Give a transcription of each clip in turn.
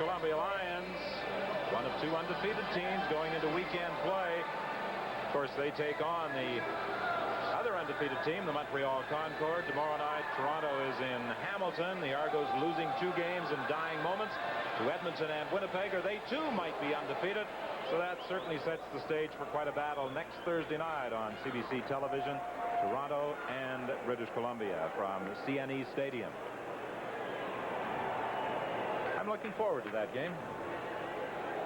Columbia Lions, one of two undefeated teams going into weekend play. Of course, they take on the other undefeated team, the Montreal Concord. Tomorrow night, Toronto is in Hamilton. The Argos losing 2 games in dying moments to Edmonton and Winnipeg, or they too might be undefeated. So that certainly sets the stage for quite a battle next Thursday night on CBC television. Toronto and British Columbia from CNE Stadium. I'm looking forward to that game.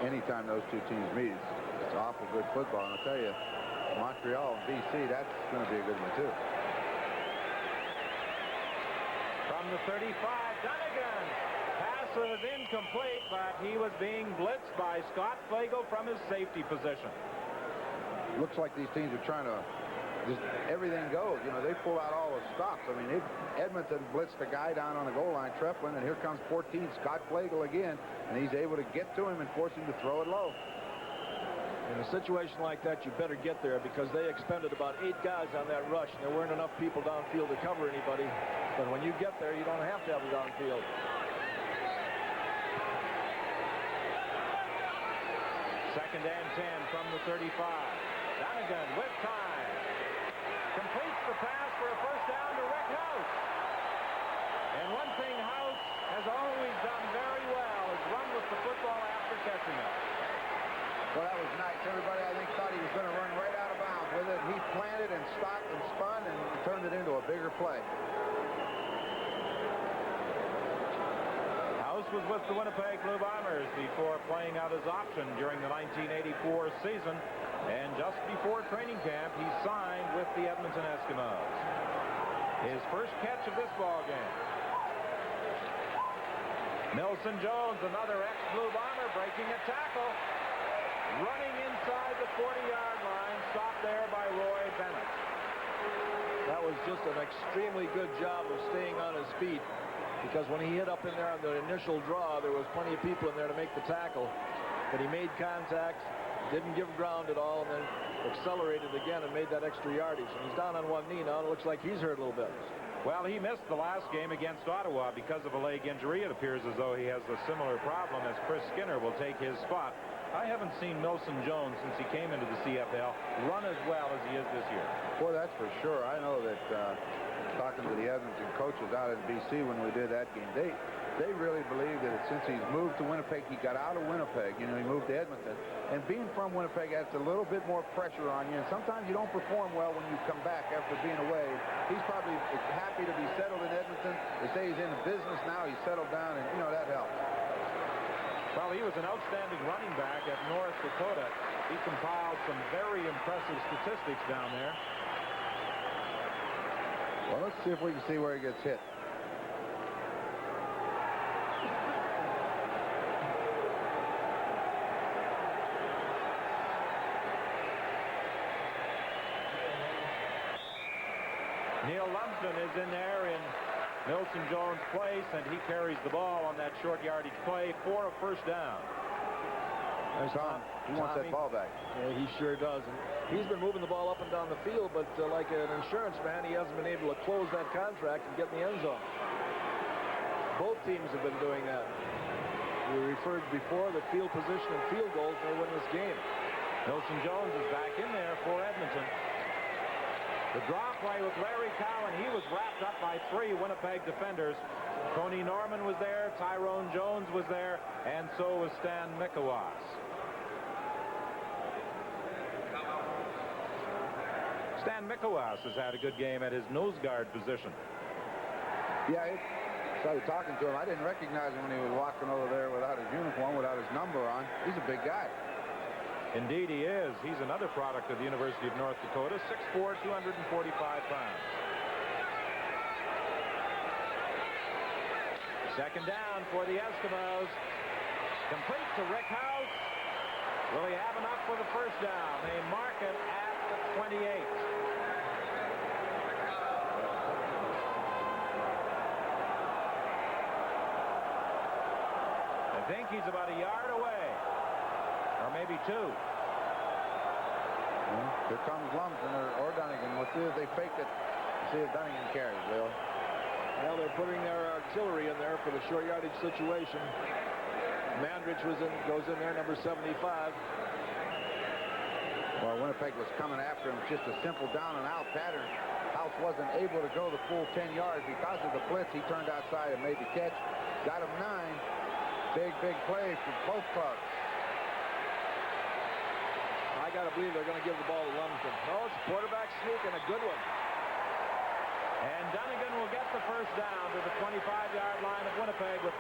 Anytime those two teams meet, it's awful good football. And I'll tell you, Montreal and BC, that's going to be a good one, too. From the 35, Dunnigan. Pass was incomplete, but he was being blitzed by Scott Flagel from his safety position. Looks like these teams are trying to just everything goes. You know, they pull out all the stops. I mean, Edmonton blitzed the guy down on the goal line, Treplin, and here comes 14, Scott Flagel again, and he's able to get to him and force him to throw it low. In a situation like that, you better get there because they expended about 8 guys on that rush, and there weren't enough people downfield to cover anybody. But when you get there, you don't have to have it downfield. Second and 10 from the 35. Donegan with time. Completes the pass for a first down to Rick House. And one thing House has always done very well is run with the football after catching it. Well, that was nice. Everybody, I think, thought he was going to run right out of bounds with it. He planted and stopped and spun and turned it into a bigger play. House was with the Winnipeg Blue Bombers before playing out his option during the 1984 season. And just before training camp, he signed with the Edmonton Eskimos. His first catch of this ball game. Milson Jones, another ex-Blue Bomber, breaking a tackle. Running inside the 40-yard line, stopped there by Roy Bennett. That was just an extremely good job of staying on his feet because when he hit up in there on the initial draw, there was plenty of people in there to make the tackle. But he made contact, didn't give ground at all, and then accelerated again and made that extra yardage. And he's down on one knee now, and it looks like he's hurt a little bit. Well, he missed the last game against Ottawa because of a leg injury. It appears as though he has a similar problem as Chris Skinner will take his spot. I haven't seen Milson Jones since he came into the CFL run as well as he is this year. Boy, that's for sure. I know that talking to the Edmonton coaches out in BC when we did that game, they really believe that since he's moved to Winnipeg, he got out of Winnipeg, you know, he moved to Edmonton. And being from Winnipeg adds a little bit more pressure on you. And sometimes you don't perform well when you come back after being away. He's probably happy to be settled in Edmonton. They say he's in the business now. He's settled down, and, you know, that helps. Well, he was an outstanding running back at North Dakota. He compiled some very impressive statistics down there. Well, let's see if we can see where he gets hit. Neil Lumsden is in there in Milson Jones' place, and he carries the ball on that short yardage play for a first down. There's Tom. He wants that ball back. Yeah, he sure does. And he's been moving the ball up and down the field, but like an insurance man, he hasn't been able to close that contract and get in the end zone. Both teams have been doing that. We referred before that field position and field goals may win this game. Milson Jones is back in there for Edmonton. The draw play with Larry Cowan. He was wrapped up by 3 Winnipeg defenders. Tony Norman was there, Tyrone Jones was there, and so was Stan Mikowas. Stan Mikowas has had a good game at his nose guard position. Yeah, I started talking to him. I didn't recognize him when he was walking over there without his uniform, without his number on. He's a big guy. Indeed he is. He's another product of the University of North Dakota, 6'4", 245 pounds. Second down for the Eskimos. Complete to Rick House. Will he have enough for the first down? They mark it at the 28. I think he's about a yard away. Or maybe 2. Well, here comes Lumsden or Dunnigan. We'll see if they fake it. See if Dunnigan carries, Bill. Well, they're putting their artillery in there for the short yardage situation. Mandrich goes in there, number 75. Well, Winnipeg was coming after him. Just a simple down and out pattern. House wasn't able to go the full 10 yards because of the blitz. He turned outside and made the catch. Got him 9. Big play for both clubs. I got to believe they're going to give the ball to Lumsden. No, it's a quarterback sneak and a good one. And Dunnigan will get the first down to the 25-yard line of Winnipeg with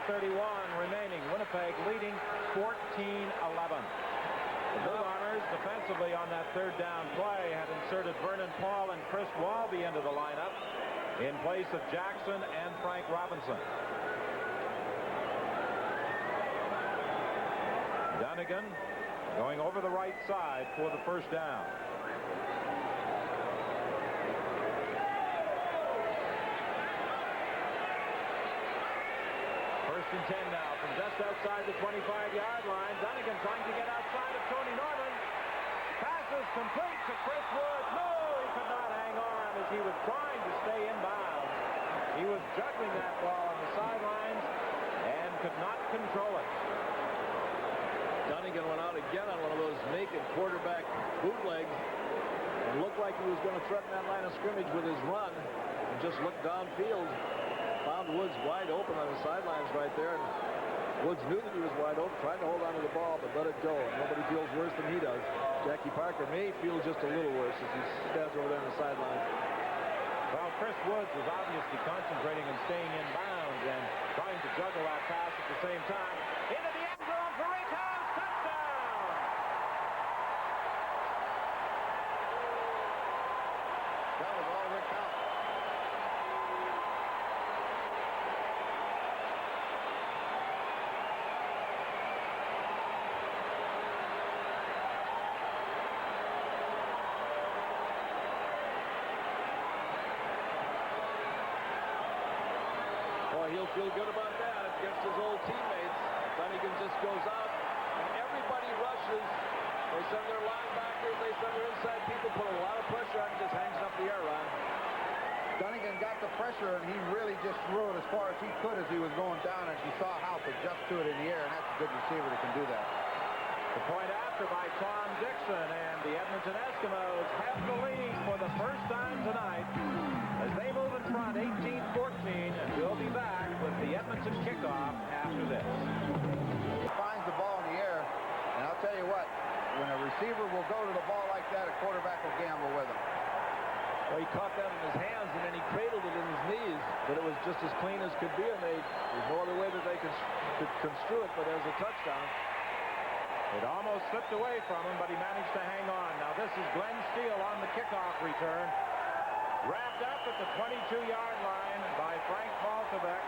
9:31 remaining. Winnipeg leading 14-11. The Blue Bombers defensively on that third down play had inserted Vernon Paul and Chris Walby into the lineup in place of Jackson and Frank Robinson. Dunnigan going over the right side for the first down. First and 10 now from just outside the 25-yard line. Dunnigan trying to get outside of Tony Norman. Passes complete to Chris Wood. No, he could not hang on as he was trying to stay in bounds. He was juggling that ball on the sidelines and could not control it. Dunnigan went out again on one of those naked quarterback bootlegs and looked like he was going to threaten that line of scrimmage with his run and just looked downfield. Found Woods wide open on the sidelines right there, and Woods knew that he was wide open, tried to hold on to the ball, but let it go. Nobody feels worse than he does. Jackie Parker may feel just a little worse as he stands over there on the sidelines. Well, Chris Woods was obviously concentrating and staying in bounds and trying to juggle that pass at the same time. Into the end zone for Rick House. Touchdown! That was all Rick House. He'll feel good about that against his old teammates. Dunnigan just goes out, and everybody rushes. They send their linebackers, they send their inside people, put a lot of pressure on him, just hangs up the air, Ron. Dunnigan got the pressure, and he really just threw it as far as he could as he was going down, and you saw House adjust to it in the air, and that's a good receiver that can do that. The point after by Tom Dixon, and the Edmonton Eskimos have the lead for the first time tonight as they move in front 18-14, and we'll be back with the Edmonton kickoff after this. He finds the ball in the air, and I'll tell you what, when a receiver will go to the ball like that, a quarterback will gamble with him. Well, he caught that in his hands, and then he cradled it in his knees, but it was just as clean as could be, and there's no other way that they could construe it, but there's a touchdown. It almost slipped away from him, but he managed to hang on. Now this is Glenn Steele on the kickoff return. Wrapped up at the 22-yard line by Frank Maltebeck.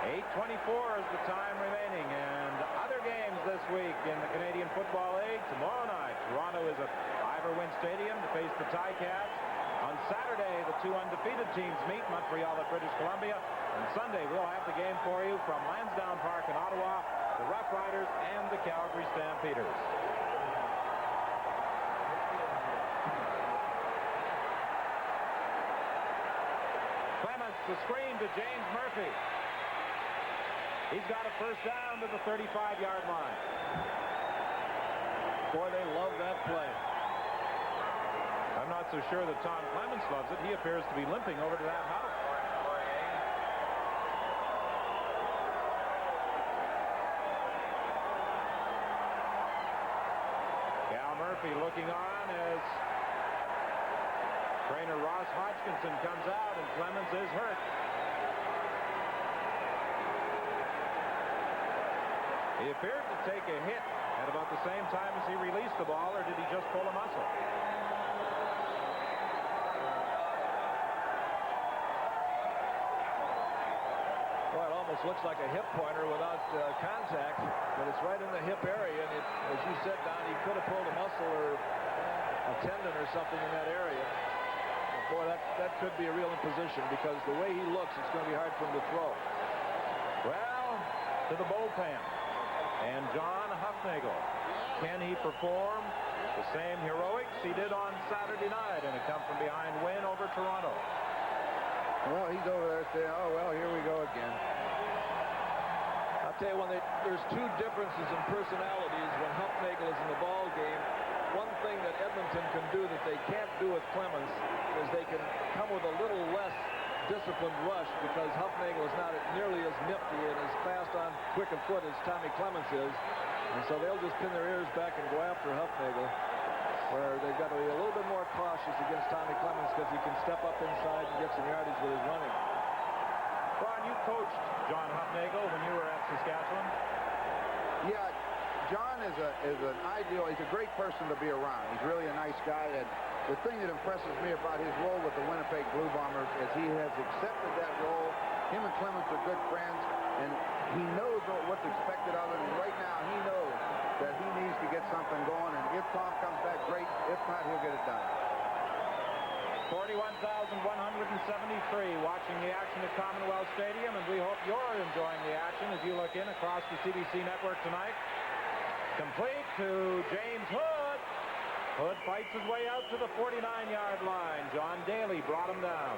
.8:24 is the time remaining, and other games this week in the Canadian Football League. Tomorrow night, Toronto is at Ivor-Wynne Stadium to face the Ticats. On Saturday, the two undefeated teams meet, Montreal at British Columbia. And Sunday, we'll have the game for you from Lansdowne Park in Ottawa, the Rough Riders and the Calgary Stampeders. Clements, the screen to James Murphy. He's got a first down to the 35-yard line. Boy, they love that play. I'm not so sure that Tom Clements loves it. He appears to be limping over to that house. Cal Murphy looking on as trainer Ross Hodgkinson comes out, and Clements is hurt. He appeared to take a hit at about the same time as he released the ball, or did he just pull a muscle? Well, it almost looks like a hip pointer without contact, but it's right in the hip area, and as you said, Don, he could have pulled a muscle or a tendon or something in that area. But boy, that could be a real imposition, because the way he looks, it's going to be hard for him to throw. Well, to the bullpen. And John Huffnagel. Can he perform the same heroics he did on Saturday night in a come-from-behind win over Toronto? Well, he's over there saying, oh, well, here we go again. I'll tell you, there's two differences in personalities when Hufnagel is in the ball game. One thing that Edmonton can do that they can't do with Clemens is they can come with a little less disciplined rush because Hufnagel is not nearly as nifty and as fast on quick of foot as Tommy Clemens is. And so they'll just pin their ears back and go after Hufnagel, where they've got to be a little bit more cautious against Tommy Clemens because he can step up inside and get some yardage with his running. Ron, you coached John Hufnagel when you were at Saskatchewan. Yeah, John is an ideal. He's a great person to be around. He's really a nice guy. And the thing that impresses me about his role with the Winnipeg Blue Bombers is he has accepted that role. Him and Clemens are good friends, and he knows what's expected of him. And right now, he knows that he needs to get something going. And if Tom comes back, great. If not, he'll get it done. 41,173 watching the action at Commonwealth Stadium, and we hope you're enjoying the action as you look in across the CBC network tonight. Complete to James Hood. Hood fights his way out to the 49-yard line. John Daly brought him down.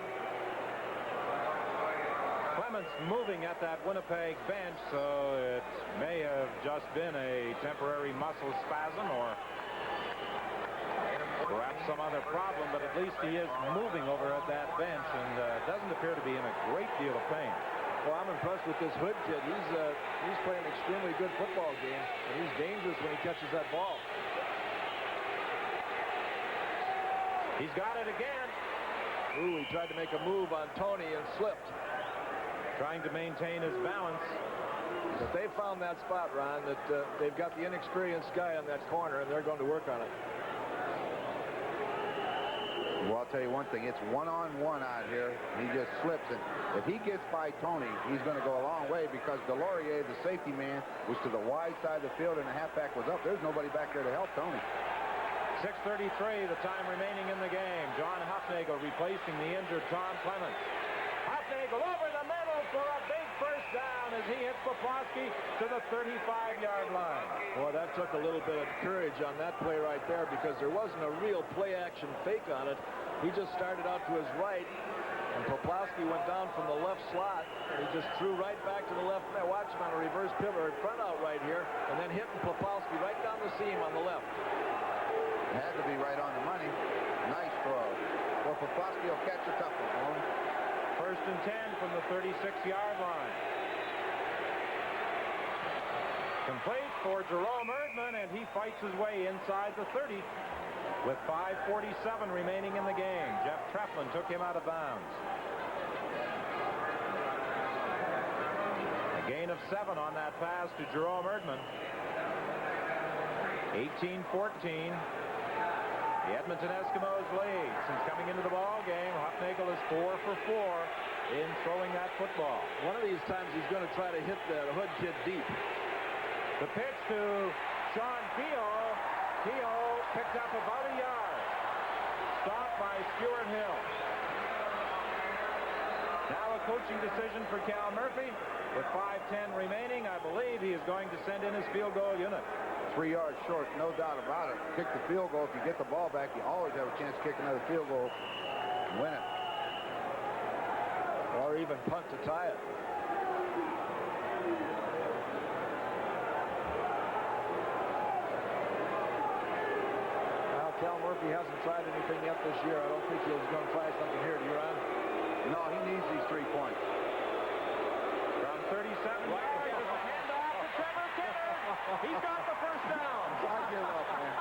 Clements moving at that Winnipeg bench, so it may have just been a temporary muscle spasm or perhaps some other problem, but at least he is moving over at that bench and doesn't appear to be in a great deal of pain. Well, I'm impressed with this Hood kid. He's playing an extremely good football game, and he's dangerous when he catches that ball. He's got it again. Ooh, he tried to make a move on Tony and slipped. Trying to maintain his balance. But they found that spot, Ron, that they've got the inexperienced guy on that corner, and they're going to work on it. Well, I'll tell you one thing. It's one-on-one out here. He just slips. And if he gets by Tony, he's going to go a long way because Delorier, the safety man, was to the wide side of the field and the halfback was up. There's nobody back there to help Tony. 6:33, the time remaining in the game. John Hufnagel replacing the injured Tom Clements. Hufnagel over the middle for a big first down as he hits Poplawski to the 35-yard line. Boy, that took a little bit of courage on that play right there because there wasn't a real play-action fake on it. He just started out to his right, and Poplawski went down from the left slot, and he just threw right back to the left. Watch him on a reverse pivot or front out right here, and then hitting Poplawski right down the seam on the left. It had to be right on the money. Nice throw. Well, Poplawski will catch a tough one. First and 10 from the 36-yard line. Complete for Jerome Erdman, and he fights his way inside the 30 with 5:47 remaining in the game. Jeff Treflin took him out of bounds. A gain of 7 on that pass to Jerome Erdman. 18-14. The Edmonton Eskimos lead. Since coming into the ball game, Hufnagel is 4 for 4 in throwing that football. One of these times he's going to try to hit the Hood kid deep. The pitch to Sean Keogh. Keogh picked up about a yard. Stopped by Stuart Hill. Now a coaching decision for Cal Murphy. With 5:10 remaining, I believe he is going to send in his field goal unit. 3 yards short, no doubt about it. Kick the field goal. If you get the ball back, you always have a chance to kick another field goal and win it. Or even punt to tie it. Well, Cal Murphy hasn't tried anything yet this year. I don't think he's going to try something here. Do you, Ron? No, he needs these 3 points. From 37 yards, there's a handoff to Trevor Kenner. He's got the first down. I give up, man.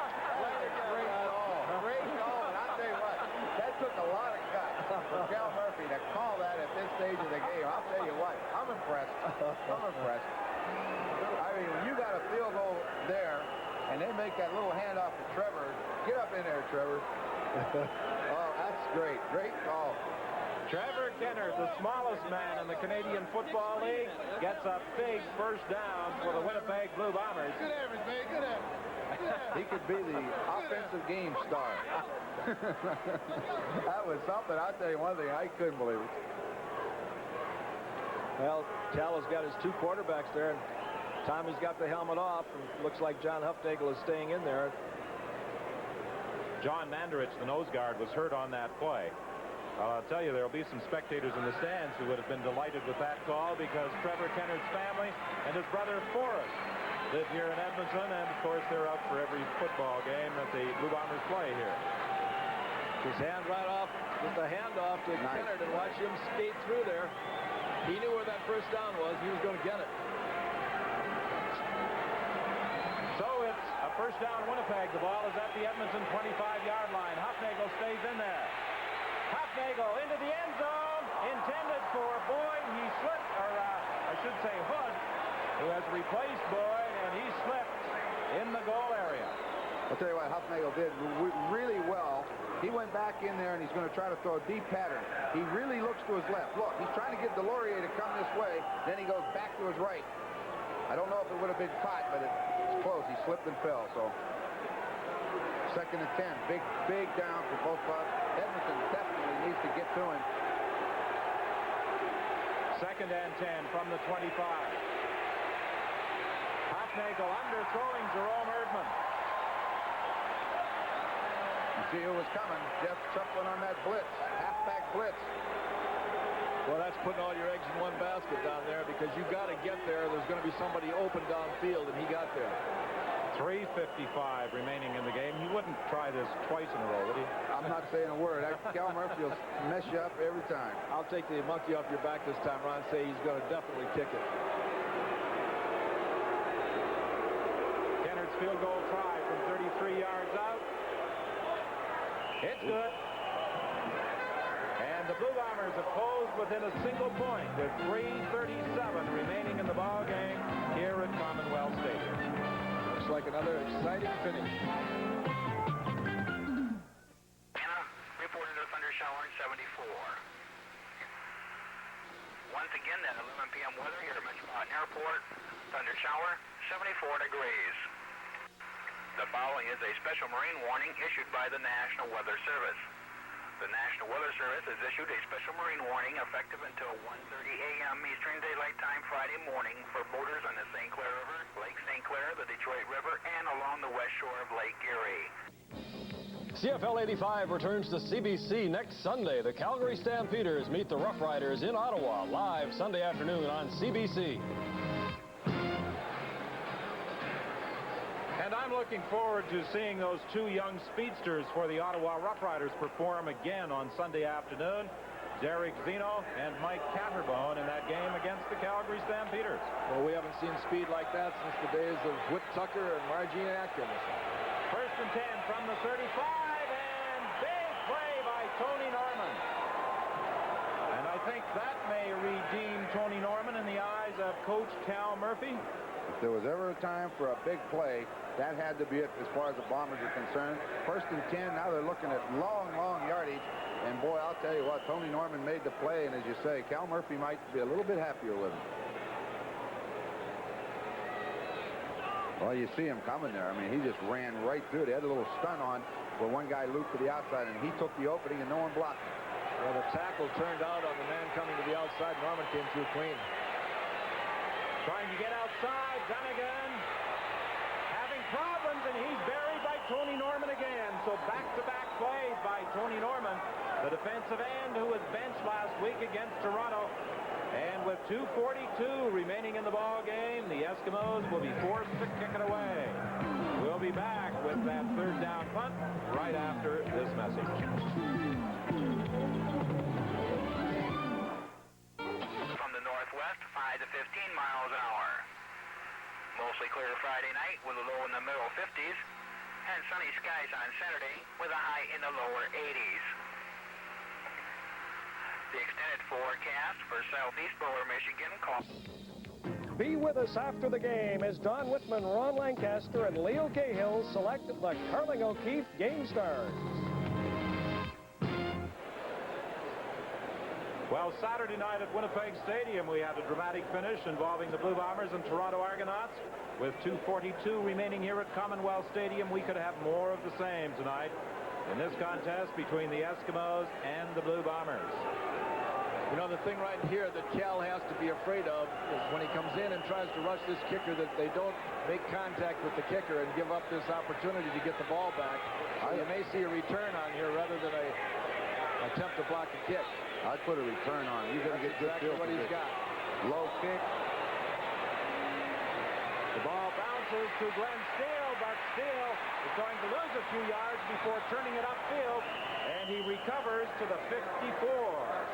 Great call. Great call. And I'll tell you what, that took a lot of guts for Cal Murphy to call that at this stage of the game. I'll tell you what, I'm impressed. I'm impressed. I mean, when you got a field goal there, and they make that little handoff to Trevor, get up in there, Trevor. Oh, that's great. Great call. Trevor Kenner, the smallest man in the Canadian Football League, gets a big first down for the Winnipeg Blue Bombers. Good average, man. Good average. He could be the offensive game star. That was something. I'll tell you one thing. I couldn't believe it. Well, Cal has got his 2 quarterbacks there, and Tommy's got the helmet off, and looks like John Hufnagel is staying in there. John Mandarich, the nose guard, was hurt on that play. Well, I'll tell you, there will be some spectators in the stands who would have been delighted with that call because Trevor Kennard's family and his brother Forrest live here in Edmonton, and of course they're out for every football game that the Blue Bombers play here. His hand right off, just a handoff to Kennard, and watch him skate through there. He knew where that first down was. He was going to get it. So it's a first down Winnipeg. The ball is at the Edmonton 25-yard line. Hufnagel stays in there. Hufnagel into the end zone, intended for Boyd. He slipped, or I should say Hood, who has replaced Boyd, and he slipped in the goal area. I'll tell you what Hufnagel did really well. He went back in there, and he's going to try to throw a deep pattern. He really looks to his left. Look, he's trying to get Delorier to come this way. Then he goes back to his right. I don't know if it would have been caught, but it's close. He slipped and fell, so... Second and 10. Big down for both clubs. Edmonton definitely needs to get to him. Second and 10 from the 25. Hufnagel underthrowing Jerome Erdman. You see who was coming. Jeff Chuplin on that blitz. Halfback blitz. Well, that's putting all your eggs in one basket down there because you got to get there. There's going to be somebody open downfield, and he got there. 3:55 remaining in the game. You wouldn't try this twice in a row, would you? I'm not saying a word. Cal Murphy will mess you up every time. I'll take the monkey off your back this time, Ron. Say he's going to definitely kick it. Kennard's field goal try from 33 yards out. It's good. And the Blue Bombers have closed within a single point with 3:37 remaining in the ball game here at Commonwealth Stadium. Looks like another exciting finish. Anna reported a thunder shower in 74. Once again, that 11 p.m. weather here at Metropolitan Airport. Thunder shower, 74 degrees. The following is a special marine warning issued by the National Weather Service. The National Weather Service has issued a special marine warning effective until 1:30 a.m. Eastern Daylight Time Friday morning for boaters on the St. Clair River, Lake St. Clair, the Detroit River, and along the west shore of Lake Erie. CFL 85 returns to CBC next Sunday. The Calgary Stampeders meet the Rough Riders in Ottawa, live Sunday afternoon on CBC. And I'm looking forward to seeing those two young speedsters for the Ottawa Rough Riders perform again on Sunday afternoon. Derek Zeno and Mike Catterbone in that game against the Calgary Stampeders. Well, we haven't seen speed like that since the days of Whit Tucker and Margene Atkins. First and 10 from the 35, and big play by Tony Norman. And I think that may redeem Tony Norman in the eyes of Coach Cal Murphy. If there was ever a time for a big play, that had to be it as far as the Bombers are concerned. First and 10, now they're looking at long yardage. And boy, I'll tell you what, Tony Norman made the play, and as you say, Cal Murphy might be a little bit happier with him. Well, you see him coming there. I mean, he just ran right through it. He had a little stun on where one guy looped to the outside, and he took the opening, and no one blocked him. Well, the tackle turned out on the man coming to the outside. Norman came through clean. Trying to get outside, Dunnigan having problems, and he's buried by Tony Norman again. So back-to-back plays by Tony Norman, the defensive end who was benched last week against Toronto. And with 2:42 remaining in the ball game, the Eskimos will be forced to kick it away. We'll be back with that third down punt right after this message. From the northwest, 5 to 15 miles an hour. Mostly clear Friday night with a low in the middle 50s, and sunny skies on Saturday with a high in the lower 80s. The extended forecast for southeast lower Michigan. Be with us after the game as Don Whitman, Ron Lancaster, and Leo Cahill select the Carling O'Keefe Game Stars. Well, Saturday night at Winnipeg Stadium, we had a dramatic finish involving the Blue Bombers and Toronto Argonauts. With 2:42 remaining here at Commonwealth Stadium, we could have more of the same tonight in this contest between the Eskimos and the Blue Bombers. You know, the thing right here that Cal has to be afraid of is when he comes in and tries to rush this kicker, that they don't make contact with the kicker and give up this opportunity to get the ball back. So you may see a return on here rather than a attempt to block a kick. I'd put a return on. You're going to get good exactly field what he's position. got. Low kick. The ball bounces to Glenn Steele, but Steele is going to lose a few yards before turning it upfield, and he recovers to the 54.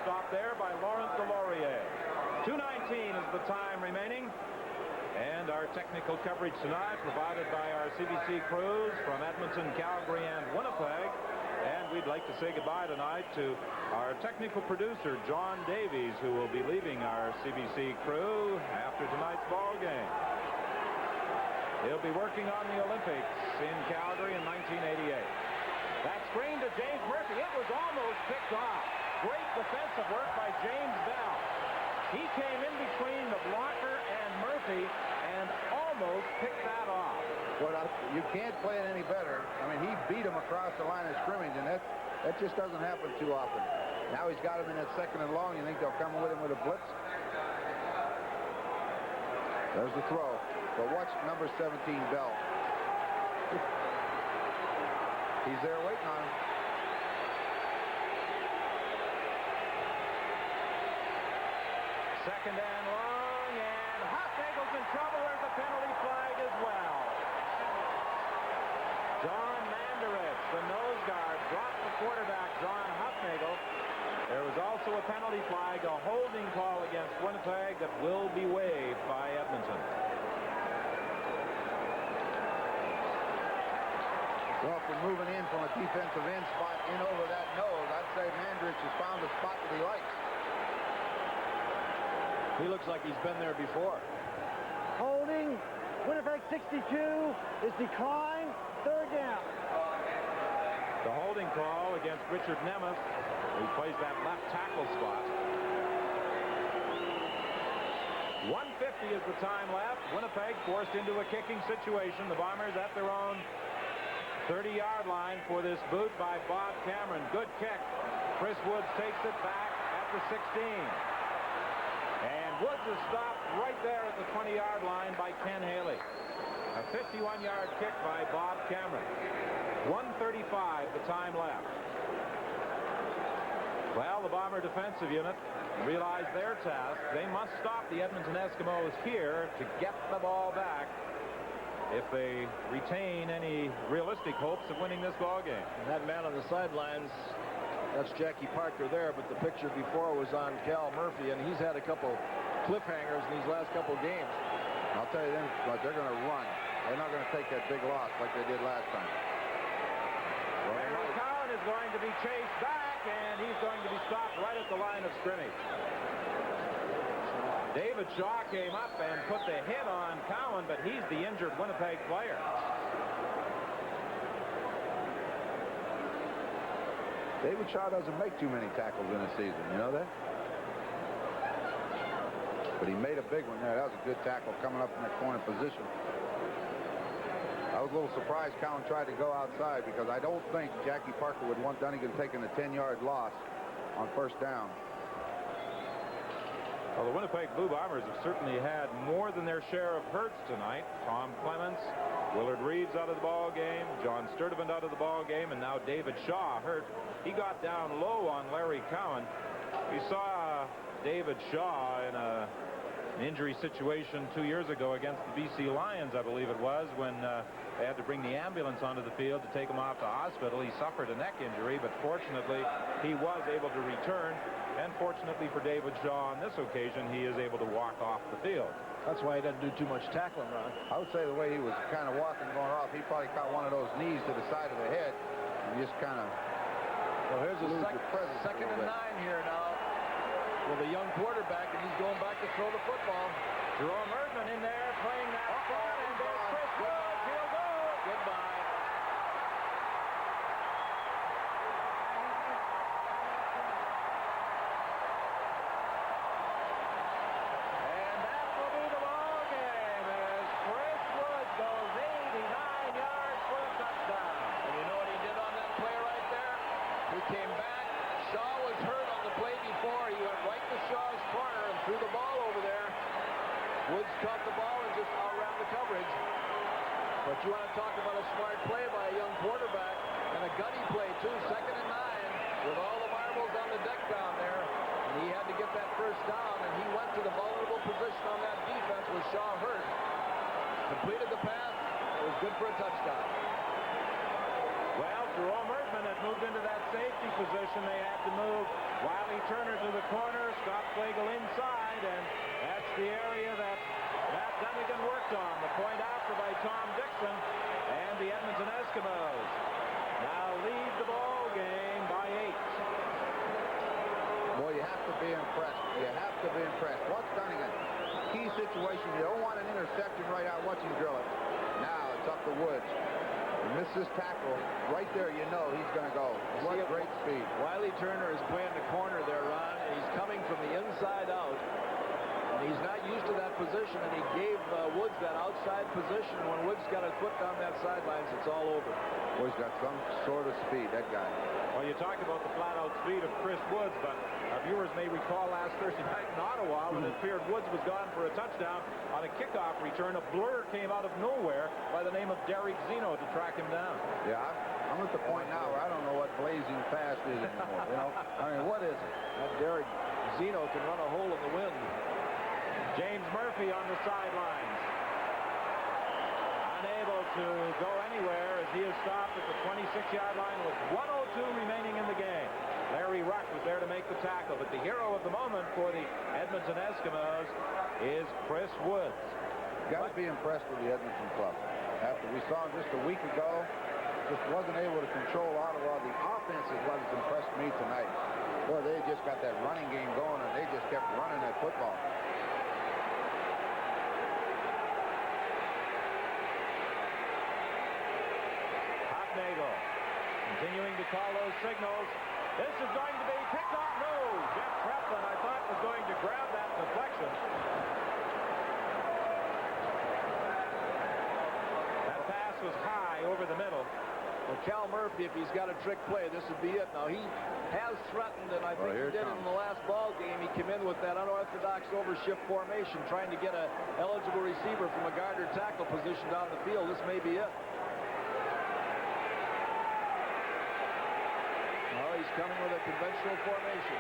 Stopped there by Laurent Delorier. 2:19 is the time remaining. And our technical coverage tonight provided by our CBC crews from Edmonton, Calgary, and Winnipeg. And we'd like to say goodbye tonight to our technical producer, John Davies, who will be leaving our CBC crew after tonight's ball game. He'll be working on the Olympics in Calgary in 1988. That screen to James Murphy. It was almost picked off. Great defensive work by James Bell. He came in between the blocker and Murphy and almost picked that off. Well, you can't play it any better. I mean, he beat him across the line of scrimmage, and that just doesn't happen too often. Now he's got him in that 2nd and long. You think they'll come with him with a blitz? There's the throw. But watch number 17, Bell. He's there waiting on him. Second and long, and Hufnagel's in trouble. There's a penalty flag as well. John Mandarich, the nose guard, dropped the quarterback, John Hufnagel. There was also a penalty flag, a holding call against Winnipeg that will be waived by Edmonton. Well, if we're moving in from a defensive end spot in over that nose, I'd say Mandarich has found a spot that he likes. He looks like he's been there before. Holding. Winnipeg 62 is declined. 3rd down. The holding call against Richard Nemeth, who plays that left tackle spot. 1:50 is the time left. Winnipeg forced into a kicking situation. The Bombers at their own 30-yard line for this boot by Bob Cameron. Good kick. Chris Woods takes it back at the 16. And Woods is stopped right there at the 20-yard line by Ken Haley. A 51-yard kick by Bob Cameron. 1:35 the time left. Well, the Bomber defensive unit realized their task. They must stop the Edmonton Eskimos here to get the ball back if they retain any realistic hopes of winning this ball game. And that man on the sidelines, that's Jackie Parker there, but the picture before was on Cal Murphy, and he's had a couple cliffhangers in these last couple games. I'll tell you then, but they're going to run. They're not going to take that big loss like they did last time. Larry Cowan is going to be chased back, and he's going to be stopped right at the line of scrimmage. David Shaw came up and put the hit on Cowan, but he's the injured Winnipeg player. David Shaw doesn't make too many tackles in a season. You know that? But he made a big one there. That was a good tackle coming up in that corner position. I was a little surprised Cowan tried to go outside because I don't think Jackie Parker would want Dunnigan taking a 10-yard loss on 1st down. Well, the Winnipeg Blue Bombers have certainly had more than their share of hurts tonight. Tom Clements, Willard Reeves out of the ball game, John Sturdivant out of the ball game, and now David Shaw hurt. He got down low on Larry Cowan. We saw David Shaw in an injury situation 2 years ago against the BC Lions, I believe it was, when they had to bring the ambulance onto the field to take him off to hospital. He suffered a neck injury, but fortunately he was able to return. And fortunately for David Shaw on this occasion, he is able to walk off the field. That's why he doesn't do too much tackling, Ron. I would say the way he was kind of walking going off, he probably caught one of those knees to the side of the head and just kind of. Well, here's a second and 9 here now with a young quarterback, and he's going back to throw the football. Jerome Erdman in there playing that spot, and there's Chris Woods. He'll go. Goodbye. And that will be the ball game as Chris Woods goes 89 yards for a touchdown. And you know what he did on that play right there? He came back. Shaw was hurt on the play before. He went right to Shaw's corner and threw the ball over there. Woods caught the ball and just outran the coverage. But you want to talk about a smart play by a young quarterback and a gutty play too. 2nd and 9 with all the marbles Jerome Erdman had moved into that safety position. They had to move Wiley Turner to the corner, Scott Flagel inside, and that's the area that Matt Dunnigan worked on. The point after by Tom Dixon, and the Edmonton Eskimos now lead the ball game by 8. Boy, you have to be impressed. You have to be impressed. What's Dunnigan? Key situation. You don't want an interception right out. Watch him drill it. Now it's up to Woods. Miss this tackle right there, you know he's going to go. What great speed. Wiley Turner is playing the corner there, Ron, and he's coming from the inside out. And he's not used to that position, and he gave Woods that outside position. And when Woods got a foot down that sidelines, it's all over. Boy, he's got some sort of speed, that guy. Well, you talk about the flat-out speed of Chris Woods, but our viewers may recall last Thursday night in Ottawa when it appeared Woods was gone for a touchdown. On a kickoff return, a blur came out of nowhere by the name of Derek Zeno to track him down. Yeah, I'm at the point now where I don't know what blazing fast is anymore. You know, I mean, what is it? That Derek Zeno can run a hole in the wind. James Murphy on the sidelines, unable to go anywhere as he is stopped at the 26-yard line with 1:02 remaining in the game. Larry Ruck was there to make the tackle, but the hero of the moment for the Edmonton Eskimos is Chris Woods. Got to be impressed with the Edmonton club. After we saw him just a week ago, just wasn't able to control Ottawa. The offense is what has impressed me tonight. Boy, they just got that running game going, and they just kept running that football. Nagel continuing to call those signals. This is going to be picked off. No, Jeff Treplin, I thought, was going to grab that deflection. That pass was high over the middle. Well, Cal Murphy, if he's got a trick play, this would be it. Now, he has threatened, and I think he did it in the last ball game. He came in with that unorthodox overshift formation, trying to get an eligible receiver from a guard or tackle position down the field. This may be it. He's coming with a conventional formation.